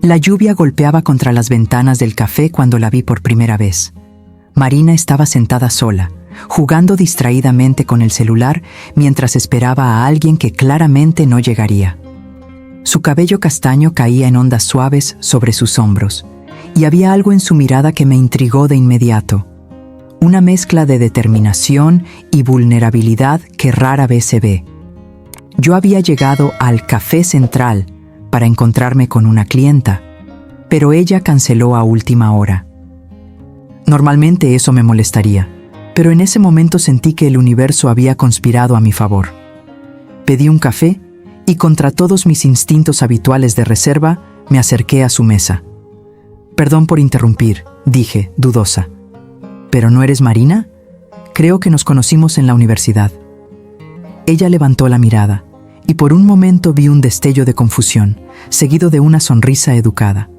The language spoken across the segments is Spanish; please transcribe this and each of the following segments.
La lluvia golpeaba contra las ventanas del café cuando la vi por primera vez. Marina estaba sentada sola, jugando distraídamente con el celular mientras esperaba a alguien que claramente no llegaría. Su cabello castaño caía en ondas suaves sobre sus hombros, y había algo en su mirada que me intrigó de inmediato. Una mezcla de determinación y vulnerabilidad que rara vez se ve. Yo había llegado al Café Central para encontrarme con una clienta, pero ella canceló a última hora. Normalmente eso me molestaría, pero en ese momento sentí que el universo había conspirado a mi favor. Pedí un café y contra todos mis instintos habituales de reserva, me acerqué a su mesa. «Perdón por interrumpir», dije, dudosa. «¿Pero no eres Marina? Creo que nos conocimos en la universidad». Ella levantó la mirada, y por un momento vi un destello de confusión, seguido de una sonrisa educada.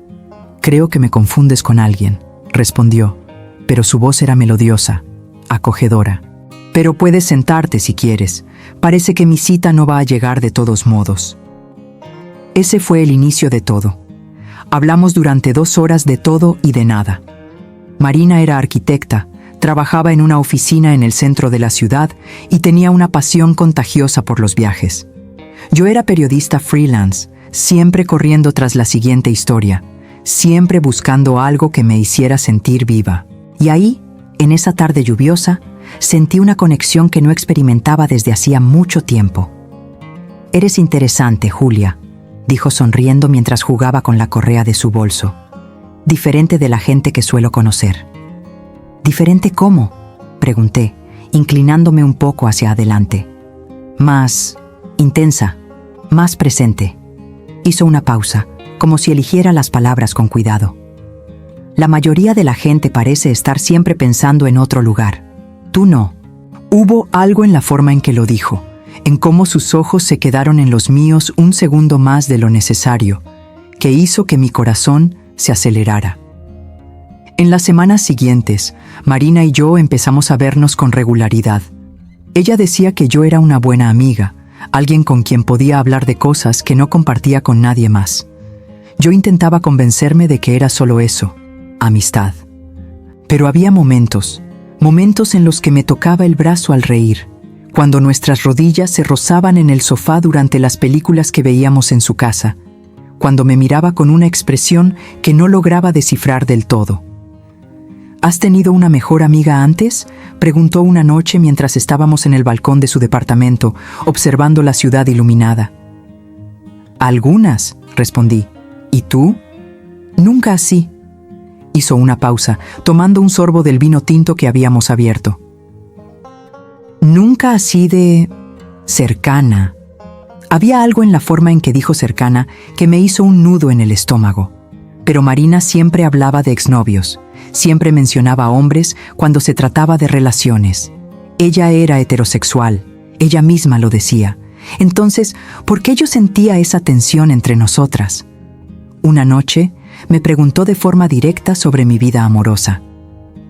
«Creo que me confundes con alguien», respondió, pero su voz era melodiosa, acogedora. «Pero puedes sentarte si quieres. Parece que mi cita no va a llegar de todos modos». Ese fue el inicio de todo. Hablamos durante 2 horas de todo y de nada. Marina era arquitecta, trabajaba en una oficina en el centro de la ciudad y tenía una pasión contagiosa por los viajes. Yo era periodista freelance, siempre corriendo tras la siguiente historia, siempre buscando algo que me hiciera sentir viva. Y ahí, en esa tarde lluviosa, sentí una conexión que no experimentaba desde hacía mucho tiempo. «Eres interesante, Julia», dijo sonriendo mientras jugaba con la correa de su bolso. «Diferente de la gente que suelo conocer». «¿Diferente cómo?», pregunté, inclinándome un poco hacia adelante. «Más intensa, más presente». Hizo una pausa, como si eligiera las palabras con cuidado. «La mayoría de la gente parece estar siempre pensando en otro lugar. Tú no». Hubo algo en la forma en que lo dijo, en cómo sus ojos se quedaron en los míos un segundo más de lo necesario, que hizo que mi corazón se acelerara. En las semanas siguientes, Marina y yo empezamos a vernos con regularidad. Ella decía que yo era una buena amiga, alguien con quien podía hablar de cosas que no compartía con nadie más. Yo intentaba convencerme de que era solo eso, amistad. Pero había momentos en los que me tocaba el brazo al reír, cuando nuestras rodillas se rozaban en el sofá durante las películas que veíamos en su casa, cuando me miraba con una expresión que no lograba descifrar del todo. «¿Has tenido una mejor amiga antes?», preguntó una noche mientras estábamos en el balcón de su departamento, observando la ciudad iluminada. «Algunas», respondí. «¿Y tú?». «Nunca así». Hizo una pausa, tomando un sorbo del vino tinto que habíamos abierto. «Nunca así de cercana». Había algo en la forma en que dijo cercana que me hizo un nudo en el estómago. Pero Marina siempre hablaba de exnovios, siempre mencionaba a hombres cuando se trataba de relaciones. Ella era heterosexual, ella misma lo decía. Entonces, ¿por qué yo sentía esa tensión entre nosotras? Una noche, me preguntó de forma directa sobre mi vida amorosa.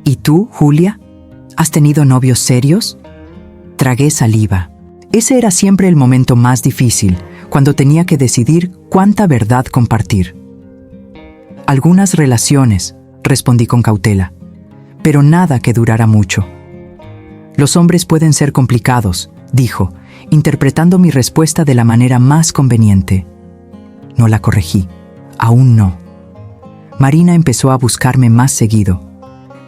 «¿Y tú, Julia? ¿Has tenido novios serios?». Tragué saliva. Ese era siempre el momento más difícil, cuando tenía que decidir cuánta verdad compartir. «Algunas relaciones», respondí con cautela, «pero nada que durara mucho». «Los hombres pueden ser complicados», dijo, interpretando mi respuesta de la manera más conveniente. No la corregí. Aún no. Marina empezó a buscarme más seguido.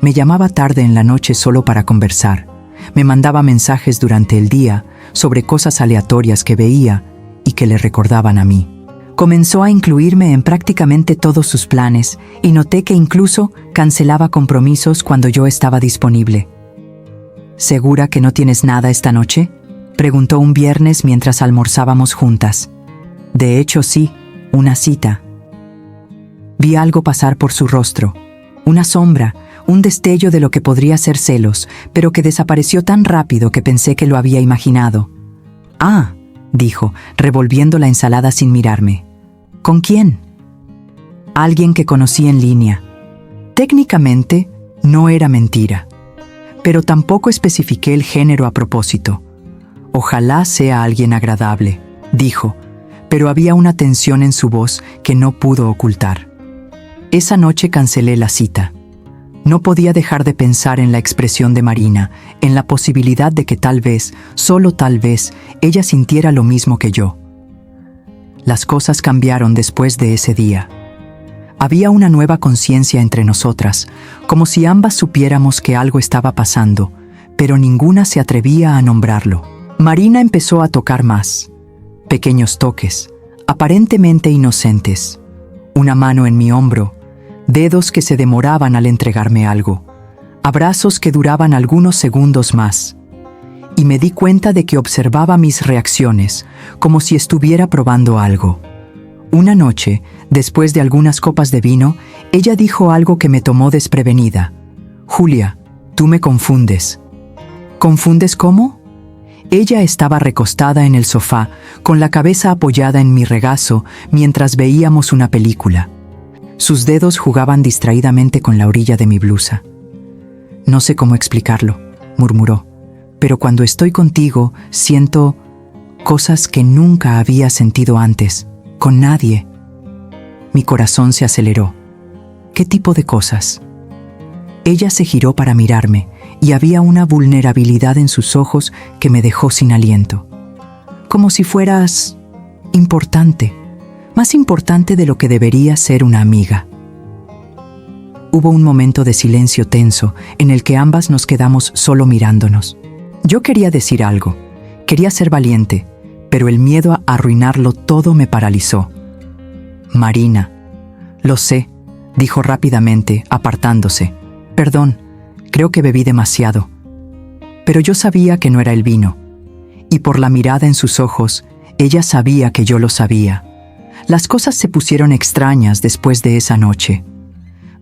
Me llamaba tarde en la noche solo para conversar. Me mandaba mensajes durante el día sobre cosas aleatorias que veía y que le recordaban a mí. Comenzó a incluirme en prácticamente todos sus planes y noté que incluso cancelaba compromisos cuando yo estaba disponible. «¿Segura que no tienes nada esta noche?», preguntó un viernes mientras almorzábamos juntas. «De hecho, sí, una cita». Vi algo pasar por su rostro, una sombra, un destello de lo que podría ser celos, pero que desapareció tan rápido que pensé que lo había imaginado. «Ah», dijo, revolviendo la ensalada sin mirarme. «¿Con quién?». «Alguien que conocí en línea». Técnicamente, no era mentira, pero tampoco especifiqué el género a propósito. «Ojalá sea alguien agradable», dijo, pero había una tensión en su voz que no pudo ocultar. Esa noche cancelé la cita. No podía dejar de pensar en la expresión de Marina, en la posibilidad de que tal vez, solo tal vez, ella sintiera lo mismo que yo. Las cosas cambiaron después de ese día. Había una nueva conciencia entre nosotras, como si ambas supiéramos que algo estaba pasando, pero ninguna se atrevía a nombrarlo. Marina empezó a tocar más. Pequeños toques, aparentemente inocentes. Una mano en mi hombro, dedos que se demoraban al entregarme algo, abrazos que duraban algunos segundos más. Y me di cuenta de que observaba mis reacciones, como si estuviera probando algo. Una noche, después de algunas copas de vino, ella dijo algo que me tomó desprevenida. «Julia, tú me confundes». «¿Confundes cómo?» Ella estaba recostada en el sofá, con la cabeza apoyada en mi regazo, mientras veíamos una película. Sus dedos jugaban distraídamente con la orilla de mi blusa. «No sé cómo explicarlo», murmuró, «pero cuando estoy contigo, siento cosas que nunca había sentido antes, con nadie». Mi corazón se aceleró. ¿Qué tipo de cosas? Ella se giró para mirarme, y había una vulnerabilidad en sus ojos que me dejó sin aliento. Como si fueras importante, más importante de lo que debería ser una amiga. Hubo un momento de silencio tenso en el que ambas nos quedamos solo mirándonos. Yo quería decir algo, quería ser valiente, pero el miedo a arruinarlo todo me paralizó. «Marina». «Lo sé», dijo rápidamente, apartándose. «Perdón, creo que bebí demasiado». Pero yo sabía que no era el vino. Y por la mirada en sus ojos, ella sabía que yo lo sabía. Las cosas se pusieron extrañas después de esa noche.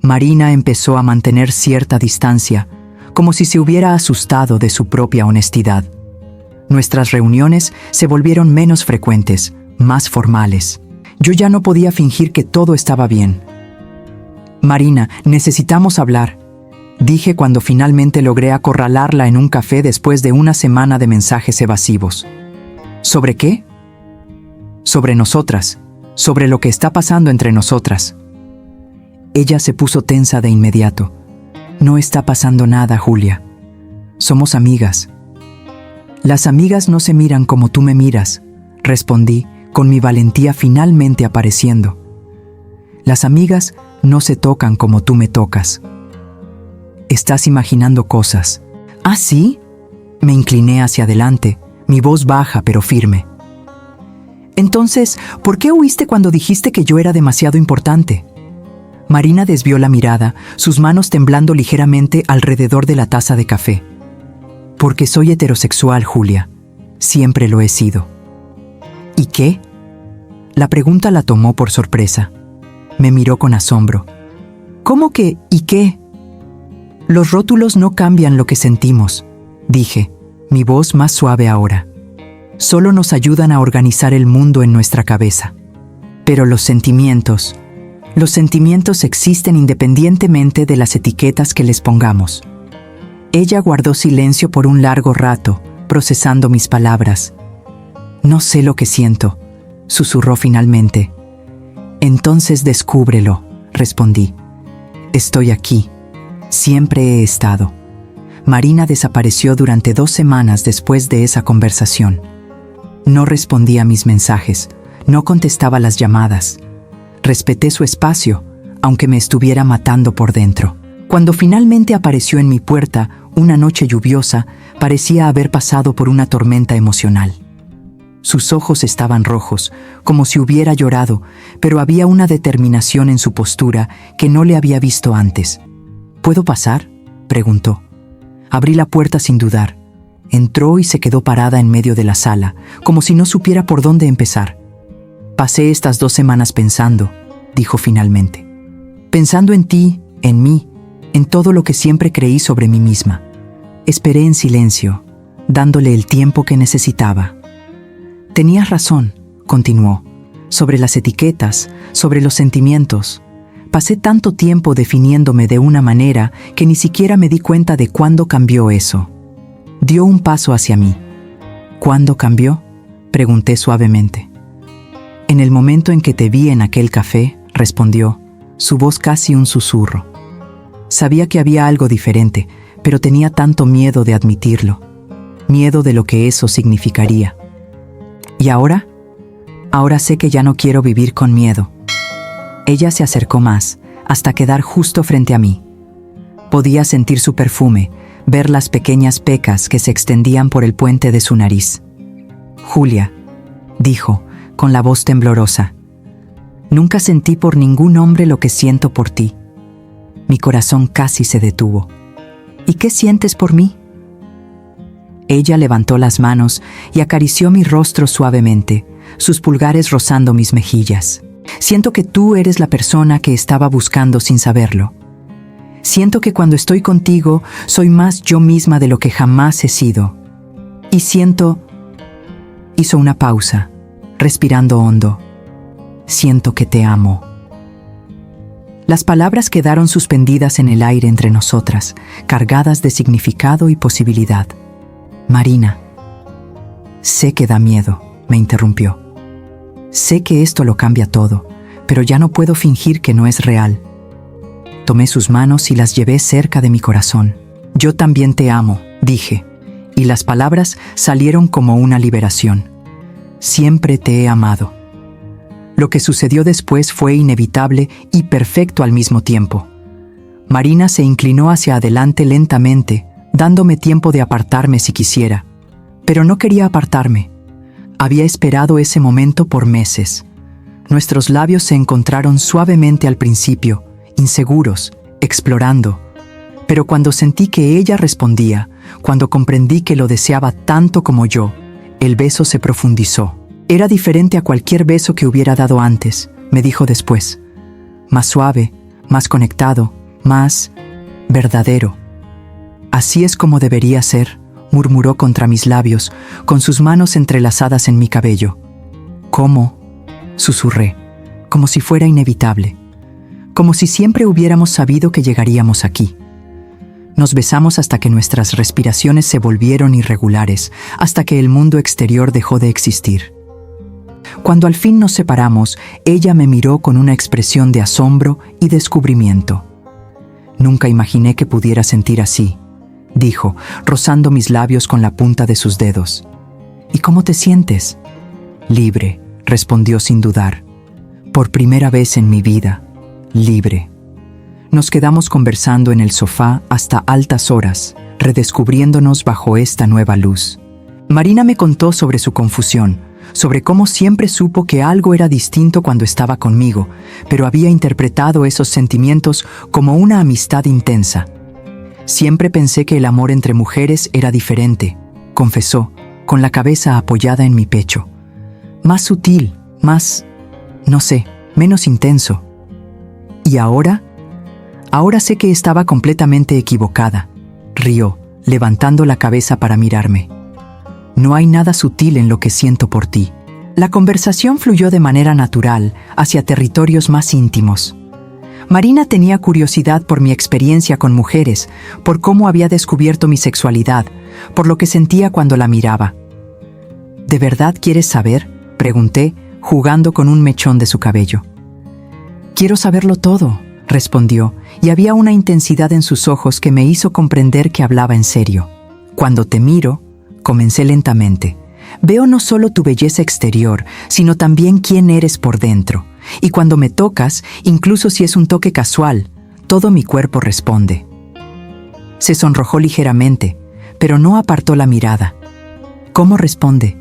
Marina empezó a mantener cierta distancia, como si se hubiera asustado de su propia honestidad. Nuestras reuniones se volvieron menos frecuentes, más formales. Yo ya no podía fingir que todo estaba bien. «Marina, necesitamos hablar», dije cuando finalmente logré acorralarla en un café después de una semana de mensajes evasivos. «¿Sobre qué?» «Sobre nosotras, sobre lo que está pasando entre nosotras». Ella se puso tensa de inmediato. «No está pasando nada, Julia. Somos amigas». «Las amigas no se miran como tú me miras», respondí, con mi valentía finalmente apareciendo. «Las amigas no se tocan como tú me tocas». «Estás imaginando cosas». «¿Ah, sí?» Me incliné hacia adelante, mi voz baja pero firme. «Entonces, ¿por qué huiste cuando dijiste que yo era demasiado importante?» Marina desvió la mirada, sus manos temblando ligeramente alrededor de la taza de café. «Porque soy heterosexual, Julia. Siempre lo he sido». «¿Y qué?» La pregunta la tomó por sorpresa. Me miró con asombro. «¿Cómo que y qué?» «Los rótulos no cambian lo que sentimos», dije, mi voz más suave ahora. «Solo nos ayudan a organizar el mundo en nuestra cabeza. Pero los sentimientos existen independientemente de las etiquetas que les pongamos». Ella guardó silencio por un largo rato, procesando mis palabras. «No sé lo que siento», susurró finalmente. «Entonces descúbrelo», respondí. «Estoy aquí. Siempre he estado». Marina desapareció durante 2 semanas después de esa conversación. No respondía a mis mensajes, no contestaba las llamadas. Respeté su espacio, aunque me estuviera matando por dentro. Cuando finalmente apareció en mi puerta, una noche lluviosa, parecía haber pasado por una tormenta emocional. Sus ojos estaban rojos, como si hubiera llorado, pero había una determinación en su postura que no le había visto antes. «¿Puedo pasar?», preguntó. Abrí la puerta sin dudar. Entró y se quedó parada en medio de la sala, como si no supiera por dónde empezar. «Pasé estas 2 semanas pensando», dijo finalmente. «Pensando en ti, en mí, en todo lo que siempre creí sobre mí misma». Esperé en silencio, dándole el tiempo que necesitaba. «Tenías razón», continuó, «sobre las etiquetas, sobre los sentimientos. Pasé tanto tiempo definiéndome de una manera que ni siquiera me di cuenta de cuándo cambió eso». Dio un paso hacia mí. «¿Cuándo cambió?», pregunté suavemente. «En el momento en que te vi en aquel café», respondió, su voz casi un susurro. Sabía que había algo diferente, pero tenía tanto miedo de admitirlo, miedo de lo que eso significaría. ¿Y ahora? Ahora sé que ya no quiero vivir con miedo. Ella se acercó más, hasta quedar justo frente a mí. Podía sentir su perfume, ver las pequeñas pecas que se extendían por el puente de su nariz. «Julia», dijo, con la voz temblorosa, «nunca sentí por ningún hombre lo que siento por ti». Mi corazón casi se detuvo. «¿Y qué sientes por mí?». Ella levantó las manos y acarició mi rostro suavemente, sus pulgares rozando mis mejillas. «Siento que tú eres la persona que estaba buscando sin saberlo. Siento que cuando estoy contigo soy más yo misma de lo que jamás he sido. Y siento...». Hizo una pausa, respirando hondo. «Siento que te amo». Las palabras quedaron suspendidas en el aire entre nosotras, cargadas de significado y posibilidad. «Marina». «Sé que da miedo», me interrumpió. «Sé que esto lo cambia todo, pero ya no puedo fingir que no es real». Tomé sus manos y las llevé cerca de mi corazón. «Yo también te amo», dije, y las palabras salieron como una liberación. «Siempre te he amado». Lo que sucedió después fue inevitable y perfecto al mismo tiempo. Marina se inclinó hacia adelante lentamente, dándome tiempo de apartarme si quisiera. Pero no quería apartarme. Había esperado ese momento por meses. Nuestros labios se encontraron suavemente al principio, inseguros, explorando. Pero cuando sentí que ella respondía, cuando comprendí que lo deseaba tanto como yo, el beso se profundizó. Era diferente a cualquier beso que hubiera dado antes, me dijo después. Más suave, más conectado, más verdadero. «Así es como debería ser», murmuró contra mis labios, con sus manos entrelazadas en mi cabello. «¿Cómo?», susurré, como si fuera inevitable. Como si siempre hubiéramos sabido que llegaríamos aquí. Nos besamos hasta que nuestras respiraciones se volvieron irregulares, hasta que el mundo exterior dejó de existir. Cuando al fin nos separamos, ella me miró con una expresión de asombro y descubrimiento. «Nunca imaginé que pudiera sentir así», dijo, rozando mis labios con la punta de sus dedos. «¿Y cómo te sientes?». «Libre», respondió sin dudar. «Por primera vez en mi vida, libre». Nos quedamos conversando en el sofá hasta altas horas, redescubriéndonos bajo esta nueva luz. Marina me contó sobre su confusión, sobre cómo siempre supo que algo era distinto cuando estaba conmigo, pero había interpretado esos sentimientos como una amistad intensa. «Siempre pensé que el amor entre mujeres era diferente», confesó, con la cabeza apoyada en mi pecho. «Más sutil, más, no sé, menos intenso». «¿Y ahora?». «Ahora sé que estaba completamente equivocada», rió, levantando la cabeza para mirarme. «No hay nada sutil en lo que siento por ti». La conversación fluyó de manera natural hacia territorios más íntimos. Marina tenía curiosidad por mi experiencia con mujeres, por cómo había descubierto mi sexualidad, por lo que sentía cuando la miraba. «¿De verdad quieres saber?», pregunté, jugando con un mechón de su cabello. «Quiero saberlo todo», respondió, y había una intensidad en sus ojos que me hizo comprender que hablaba en serio. «Cuando te miro», comencé lentamente, «veo no solo tu belleza exterior, sino también quién eres por dentro. Y cuando me tocas, incluso si es un toque casual, todo mi cuerpo responde». Se sonrojó ligeramente, pero no apartó la mirada. «¿Cómo responde?».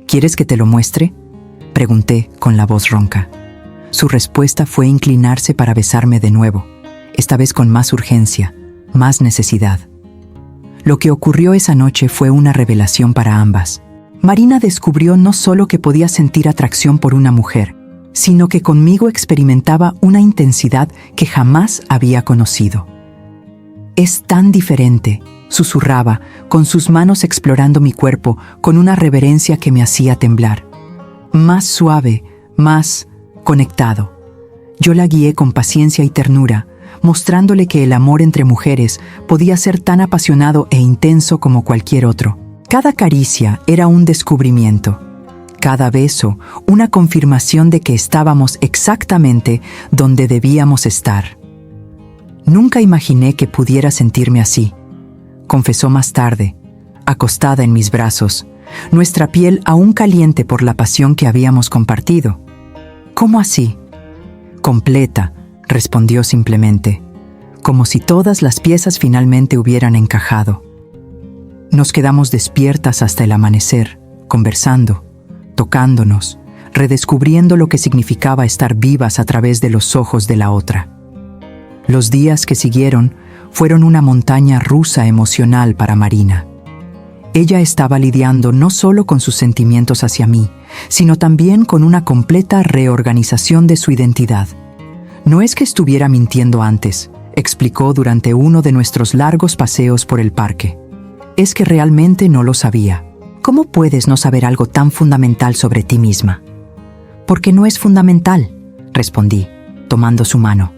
«¿Quieres que te lo muestre?», pregunté con la voz ronca. Su respuesta fue inclinarse para besarme de nuevo, esta vez con más urgencia, más necesidad. Lo que ocurrió esa noche fue una revelación para ambas. Marina descubrió no solo que podía sentir atracción por una mujer, sino que conmigo experimentaba una intensidad que jamás había conocido. «Es tan diferente», susurraba, con sus manos explorando mi cuerpo con una reverencia que me hacía temblar. Más suave, más conectado. Yo la guié con paciencia y ternura, mostrándole que el amor entre mujeres podía ser tan apasionado e intenso como cualquier otro. Cada caricia era un descubrimiento. cada beso, una confirmación de que estábamos exactamente donde debíamos estar. Nunca imaginé que pudiera sentirme así, confesó más tarde, acostada en mis brazos, nuestra piel aún caliente por la pasión que habíamos compartido. ¿Cómo así? Completa, respondió simplemente, como si todas las piezas finalmente hubieran encajado. Nos quedamos despiertas hasta el amanecer, conversando, tocándonos, redescubriendo lo que significaba estar vivas a través de los ojos de la otra. Los días que siguieron fueron una montaña rusa emocional para Marina. Ella estaba lidiando no solo con sus sentimientos hacia mí, sino también con una completa reorganización de su identidad. No es que estuviera mintiendo antes, explicó durante uno de nuestros largos paseos por el parque. Es que realmente no lo sabía. ¿Cómo puedes no saber algo tan fundamental sobre ti misma? Porque no es fundamental, respondí, tomando su mano.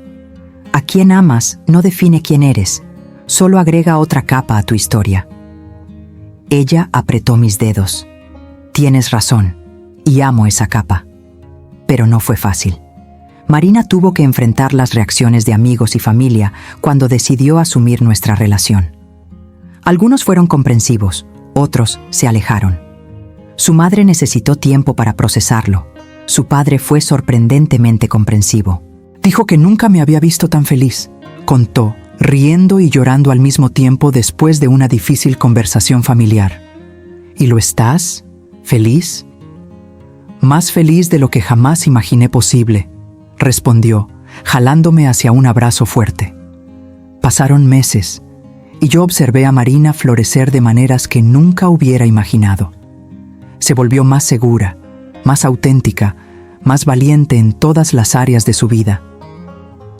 A quien amas no define quién eres, solo agrega otra capa a tu historia. Ella apretó mis dedos. Tienes razón, y amo esa capa. Pero no fue fácil. Marina tuvo que enfrentar las reacciones de amigos y familia cuando decidió asumir nuestra relación. Algunos fueron comprensivos, otros se alejaron. Su madre necesitó tiempo para procesarlo. Su padre fue sorprendentemente comprensivo. Dijo que nunca me había visto tan feliz, contó, riendo y llorando al mismo tiempo después de una difícil conversación familiar. ¿Y lo estás? ¿Feliz? Más feliz de lo que jamás imaginé posible, respondió, jalándome hacia un abrazo fuerte. Pasaron meses, y yo observé a Marina florecer de maneras que nunca hubiera imaginado. Se volvió más segura, más auténtica, más valiente en todas las áreas de su vida.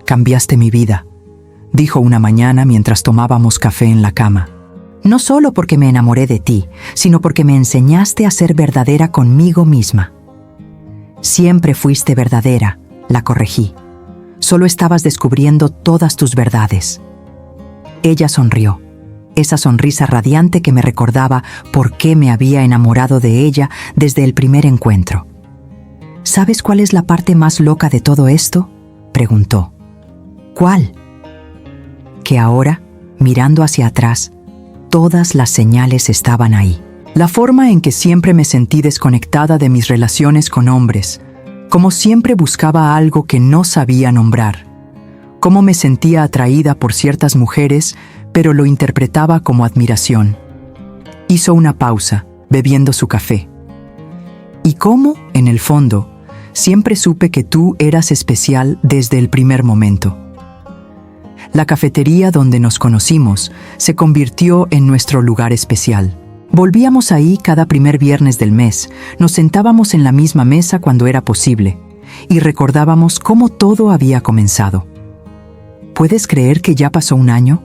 Cambiaste mi vida, dijo una mañana mientras tomábamos café en la cama. No solo porque me enamoré de ti, sino porque me enseñaste a ser verdadera conmigo misma. Siempre fuiste verdadera, la corregí. Solo estabas descubriendo todas tus verdades. Ella sonrió, esa sonrisa radiante que me recordaba por qué me había enamorado de ella desde el primer encuentro. ¿Sabes cuál es la parte más loca de todo esto?, preguntó. ¿Cuál? Que ahora, mirando hacia atrás, todas las señales estaban ahí. La forma en que siempre me sentí desconectada de mis relaciones con hombres, como siempre buscaba algo que no sabía nombrar, cómo me sentía atraída por ciertas mujeres, pero lo interpretaba como admiración. Hizo una pausa, bebiendo su café. Y cómo, en el fondo, siempre supe que tú eras especial desde el primer momento. La cafetería donde nos conocimos se convirtió en nuestro lugar especial. Volvíamos ahí cada primer viernes del mes, nos sentábamos en la misma mesa cuando era posible y recordábamos cómo todo había comenzado. ¿Puedes creer que ya pasó un año?,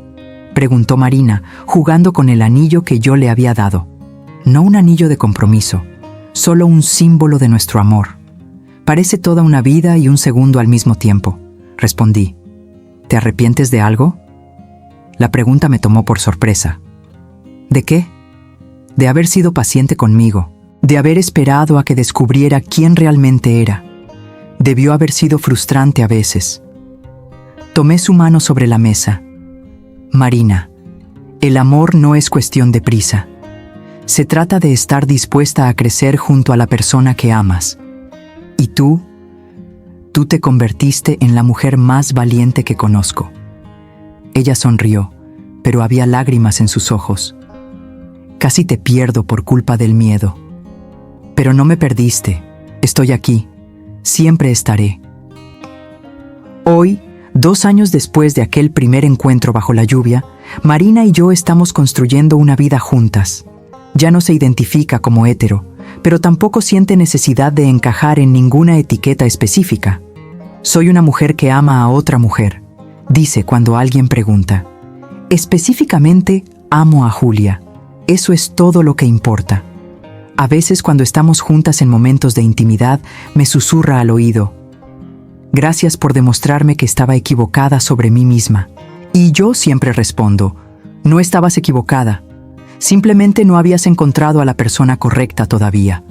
preguntó Marina, jugando con el anillo que yo le había dado. No un anillo de compromiso, solo un símbolo de nuestro amor. Parece toda una vida y un segundo al mismo tiempo, respondí. ¿Te arrepientes de algo? La pregunta me tomó por sorpresa. ¿De qué? De haber sido paciente conmigo, de haber esperado a que descubriera quién realmente era. Debió haber sido frustrante a veces. Tomé su mano sobre la mesa. Marina, el amor no es cuestión de prisa. Se trata de estar dispuesta a crecer junto a la persona que amas. Y tú te convertiste en la mujer más valiente que conozco. Ella sonrió, pero había lágrimas en sus ojos. Casi te pierdo por culpa del miedo. Pero no me perdiste. Estoy aquí. Siempre estaré. Hoy, 2 años después de aquel primer encuentro bajo la lluvia, Marina y yo estamos construyendo una vida juntas. Ya no se identifica como hetero, pero tampoco siente necesidad de encajar en ninguna etiqueta específica. Soy una mujer que ama a otra mujer, dice cuando alguien pregunta. Específicamente, amo a Julia. Eso es todo lo que importa. A veces cuando estamos juntas en momentos de intimidad, me susurra al oído. Gracias por demostrarme que estaba equivocada sobre mí misma. Y yo siempre respondo, no estabas equivocada. Simplemente no habías encontrado a la persona correcta todavía.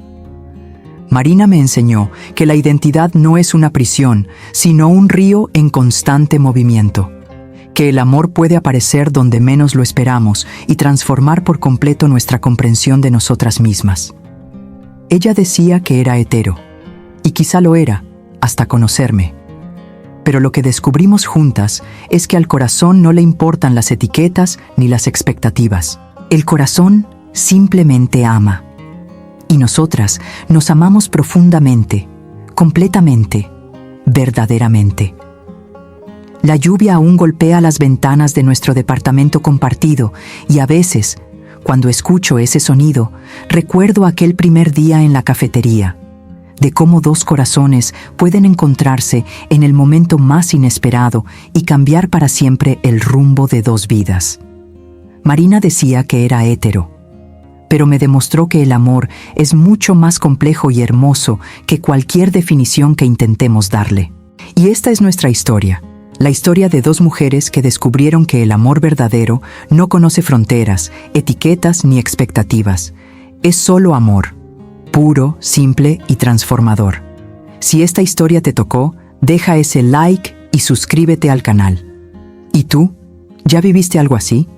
Marina me enseñó que la identidad no es una prisión, sino un río en constante movimiento. Que el amor puede aparecer donde menos lo esperamos y transformar por completo nuestra comprensión de nosotras mismas. Ella decía que era hetero, y quizá lo era, hasta conocerme. Pero lo que descubrimos juntas es que al corazón no le importan las etiquetas ni las expectativas. El corazón simplemente ama. Y nosotras nos amamos profundamente, completamente, verdaderamente. La lluvia aún golpea las ventanas de nuestro departamento compartido y a veces, cuando escucho ese sonido, recuerdo aquel primer día en la cafetería, de cómo dos corazones pueden encontrarse en el momento más inesperado y cambiar para siempre el rumbo de dos vidas. Marina decía que era hetero, pero me demostró que el amor es mucho más complejo y hermoso que cualquier definición que intentemos darle. Y esta es nuestra historia. La historia de dos mujeres que descubrieron que el amor verdadero no conoce fronteras, etiquetas ni expectativas. Es solo amor, puro, simple y transformador. Si esta historia te tocó, deja ese like y suscríbete al canal. ¿Y tú? ¿Ya viviste algo así?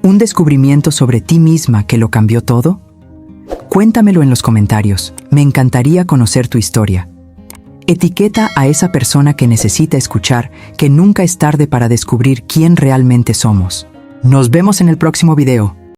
¿Un descubrimiento sobre ti misma que lo cambió todo? Cuéntamelo en los comentarios. Me encantaría conocer tu historia. Etiqueta a esa persona que necesita escuchar que nunca es tarde para descubrir quién realmente somos. Nos vemos en el próximo video.